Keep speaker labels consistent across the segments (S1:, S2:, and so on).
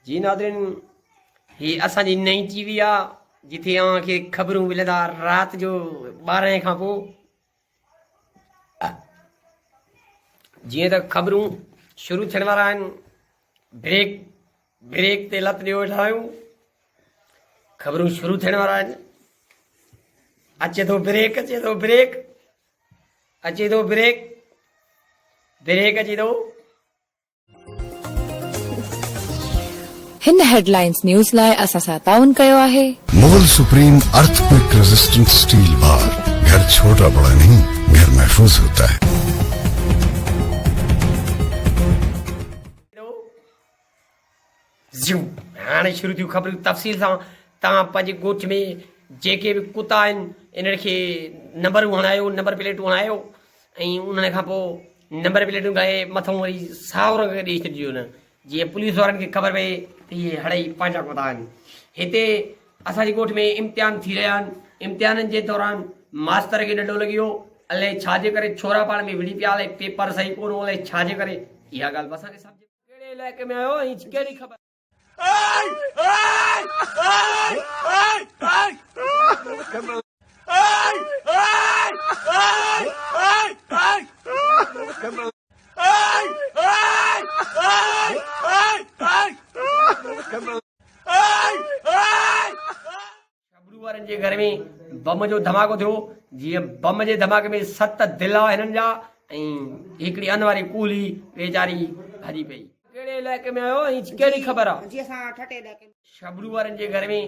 S1: जी Nadreen, ही असांजी नई टीवी आ जिथे अव्हांखे ख़बरूं मिलंदा रात जो 12 खां पोइ। जीअं त ख़बरूं शुरू थियण वारा आहिनि। ब्रेक ते लत ॾियो वेठा आहियूं। ख़बरूं शुरू थियण वारा आहिनि। अचे थो ब्रेक, अचे थो ब्रेक, अचे थो ब्रेक, ब्रेक अचे थो।
S2: हिन हेडलाइंस न्यूज़ लाइ असां सां ताउन कयो आहे
S3: Mughal supreme earthquake resistant steel bar. घर छोटा बड़ा नहीं, घर महफूज होता है।
S1: हाणे शुरू थियूं ख़बरूं तफ़सील सां। तव्हां पंहिंजे ॻोठ में जेके बि कुता आहिनि इन्हनि खे नंबरूं हणायो, नंबर प्लेटूं हणायो ऐं उन खां पोइ नंबर प्लेटूं ॻाए मथां वरी साओ रंग ॾेई छॾिजो न, जीअं पुलिस वारनि खे ख़बर पए त इहे हड़ई पंहिंजा कुता आहिनि। हिते असांजे ॻोठ में इम्तिहान थी रहिया आहिनि। इम्तिहाननि जे दौरान मास्तर खे ॾंडो लॻी वियो। अलाए छाजे करे छोरा पाण में विड़ी पिया, अलाए पेपर सही कोन हो, अलाए छाजे करे। इहा ॻाल्हि बि असांखे सम्झ कहिड़े इलाइक़े में आयो ऐं कहिड़ी ख़बर। शबरू वारनि जे घर में बम जो धमाको थियो। जीअं बम जे धमाके में 7 दिल हिननि जा ऐं हिकिड़ी अन वारी कूली वेचारी हली पई। कहिड़े इलाइक़े में आयो ऐं कहिड़ी ख़बर आहे।
S4: जी असां ठटे इलाइक़े में।
S1: शबरू वारनि जे घर में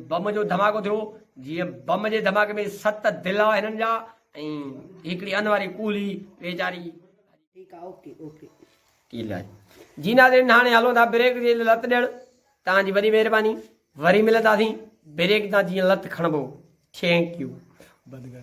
S1: बम जो धमाको थियो। जीअं बम जे धमाके में 7 दिल हिननि जा ऐं हिकिड़ी अन वारी कूली वेचारी।
S4: ठीक आहे, ओके ओके।
S1: जी नाज़रीन, हाणे हलो था ब्रेक जे लत ॾियण। तव्हांजी वॾी महिरबानी। वरी मिलंदासीं ब्रेक तां जीअं लत खणबो। Thank U. बंदि कर।